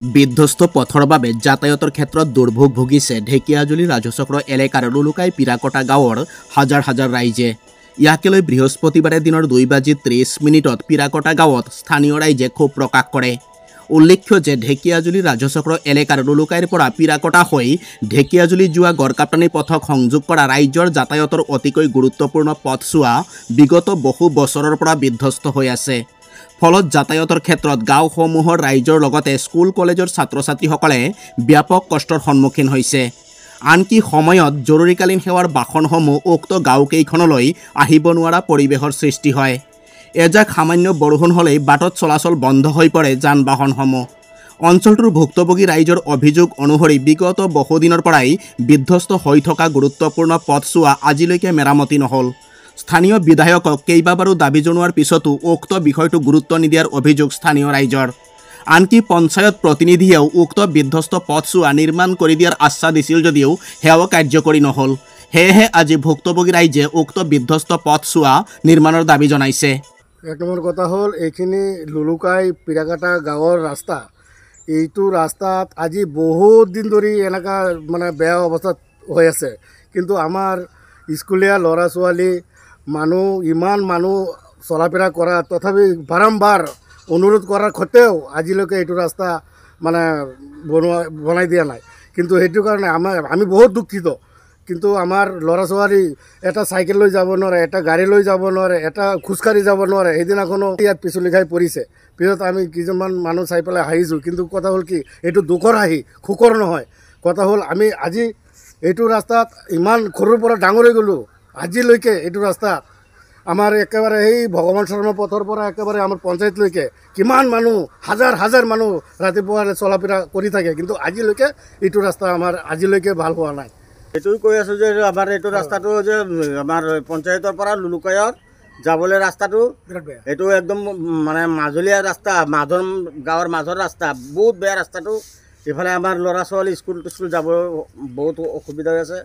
বিধ্বস্ত পথৰ বাবে যাতায়াতৰ ক্ষেত্ৰত দুৰ্ভোগ ভুগিছে ঢেকিয়াজুলি ৰাজচক্ৰ এলেকাৰ ৰুলুকাই পিৰাকটা গাঁৱৰ হাজাৰ হাজাৰ ৰাইজে। ইয়াকে লৈ বৃহস্পতিবাৰে দিনৰ 2:30 পিৰাকটা গাঁৱত স্থানীয় ৰাইজে ক্ষোভ প্ৰকাশ কৰে। উল্লেখ্য যে ঢেকিয়াজুলি ৰাজচক্ৰ এলেকাৰ ৰুলুকাইৰ পৰা পিৰাকটা হৈ ঢেকিয়াজুলি যোৱা গড়কাপ্তানি পথক সংযোগ কৰা ৰাজ্যৰ যাতায়াতৰ অতিকৈ গুৰুত্বপূৰ্ণ পথছোৱা বিগত বহু বছৰৰ পৰা বিধ্বস্ত হৈ আছে। ফলত যাতায়াতৰ ক্ষেত্ৰত গাঁওসমূহৰ ৰাইজৰ লগতে স্কুল কলেজৰ ছাত্ৰ ছাত্ৰীসকলে ব্যাপক কষ্টৰ সন্মুখীন হৈছে। আনকি সময়ত জৰুৰীকালীন সেৱাৰ বাহনসমূহ উক্ত গাঁওকেইখনলৈ আহিব নোৱাৰা পৰিৱেশৰ সৃষ্টি হয়। এজাক সামান্য বৰষুণ হ'লেই বাটত চলাচল বন্ধ হৈ পৰে যান বাহনসমূহ। অঞ্চলটোৰ ভুক্তভোগী ৰাইজৰ অভিযোগ অনুসৰি বিগত বহুদিনৰ পৰাই বিধ্বস্ত হৈ থকা গুৰুত্বপূৰ্ণ পথছোৱা আজিলৈকে মেৰামতি নহ'ল। স্থানীয় বিধায়কক কেইবাবাৰো দাবী জনোৱাৰ পিছতো উক্ত বিষয়টো গুৰুত্ব নিদিয়াৰ অভিযোগ স্থানীয় ৰাইজৰ। আনকি পঞ্চায়ত প্ৰতিনিধিয়েও উক্ত বিধ্বস্ত পথছোৱা নিৰ্মাণ কৰি দিয়াৰ আশ্বাস দিছিল যদিও সেয়াও কাৰ্যকৰী নহ'ল। সেয়েহে আজি ভুক্তভোগী ৰাইজে উক্ত বিধ্বস্ত পথছোৱা নিৰ্মাণৰ দাবী জনাইছে। এক নম্বৰ কথা হ'ল এইখিনি লুলুকাই পিৰাকটা গাঁৱৰ ৰাস্তা। এইটো ৰাস্তাত আজি বহুত দিন ধৰি এনেকুৱা বেয়া অৱস্থাত হৈ আছে। কিন্তু আমাৰ স্কুলীয়া ল'ৰা ছোৱালী ইমান মানুহ চলাফেৰা কৰা তথাপি বাৰম্বাৰ অনুৰোধ কৰাৰ সত্ত্বেও আজিলৈকে এইটো ৰাস্তা বনাই দিয়া নাই। কিন্তু সেইটো কাৰণে আমি বহুত দুখিত। কিন্তু আমাৰ ল'ৰা ছোৱালী এটা চাইকেল লৈ যাব নোৱাৰে, এটা গাড়ী লৈ যাব নোৱাৰে, এটা খোজকাঢ়ি যাব নোৱাৰে। সেইদিনাখনো ইয়াত পিছলি খাই পৰিছে। পিছত আমি কিছুমান মানুহ চাই পেলাই হাঁহিছোঁ। কিন্তু কথা হ'ল কি, এইটো দুখৰ হাঁহি, সুখৰ নহয়। কথা হ'ল আমি আজি এইটো ৰাস্তাত ইমান সৰুৰ পৰা ডাঙৰ হৈ গ'লোঁ। আজিলৈকে এইটো ৰাস্তা আমাৰ একেবাৰে এই ভগৱান শৰ্মা পথৰ পৰা একেবাৰে আমাৰ পঞ্চায়তলৈকে কিমান মানুহ হাজাৰ হাজাৰ মানুহ ৰাতিপুৱা চলাফেৰা কৰি থাকে। কিন্তু আজিলৈকে এইটো ৰাস্তা আমাৰ আজিলৈকে ভাল হোৱা নাই। এইটোৱে কৈ আছোঁ যে আমাৰ এইটো ৰাস্তাটো যে আমাৰ পঞ্চায়তৰ পৰা লুলুকায়ত যাবলৈ ৰাস্তাটো এইটো একদম মাজলীয়া ৰাস্তা, গাঁৱৰ মাজৰ ৰাস্তা, বহুত বেয়া ৰাস্তাটো। ইফালে আমাৰ ল'ৰা ছোৱালী স্কুল যাব বহুত অসুবিধা হৈ আছে।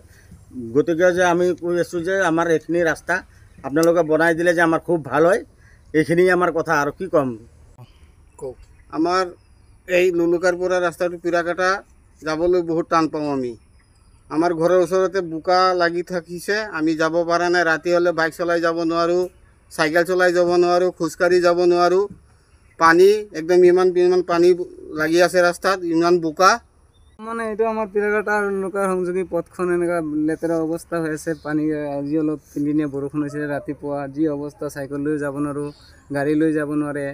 গতিকে যে আমি কৈ আছোঁ যে আমাৰ এইখিনি ৰাস্তা আপোনালোকে বনাই দিলে যে আমাৰ খুব ভাল হয়। এইখিনি আমাৰ কথা, আৰু কি ক'ম। আমাৰ এই লুলুকাৰ পৰা ৰাস্তাটো পিৰাকটা যাবলৈ বহুত টান পাওঁ আমি। আমাৰ ঘৰৰ ওচৰতে বোকা লাগি থাকিছে, আমি যাব পৰা নাই। ৰাতি হ'লে বাইক চলাই যাব নোৱাৰোঁ, চাইকেল চলাই যাব নোৱাৰোঁ, খোজকাঢ়ি যাব নোৱাৰোঁ। পানী একদম ইমান পানী লাগি আছে ৰাস্তাত, ইমান বোকা। এইটো আমাৰ পিৰাকটা আৰু লুলুকাৰ সংযোগী পথখন এনেকুৱা লেতেৰা অৱস্থা হৈ আছে। পানী আজি অলপ তিনিদিনীয়া বৰষুণ হৈছে, ৰাতিপুৱা যি অৱস্থা, চাইকেল লৈ যাব নোৱাৰোঁ, গাড়ী লৈ যাব নোৱাৰে।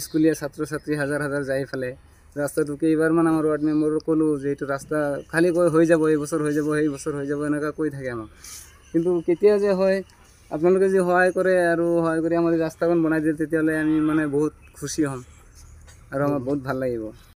স্কুলীয়া ছাত্ৰ ছাত্ৰী হাজাৰ হাজাৰ যাই ফেলে ৰাস্তাটো কেইবাৰমান আমাৰ ৱাৰ্ড মেম্বাৰক ক'লোঁ যে এইটো ৰাস্তা খালী হৈ যাব, এই বছৰ হৈ যাব, সেই বছৰ হৈ যাব, এনেকুৱা কৈ থাকে আমাক। কিন্তু কেতিয়া যে হয়, আপোনালোকে যদি সহায় কৰে আৰু সহায় কৰি আমাৰ এই ৰাস্তাখন বনাই দিয়ে তেতিয়াহ'লে আমি বহুত খুচি হ'ম আৰু আমাৰ বহুত ভাল লাগিব।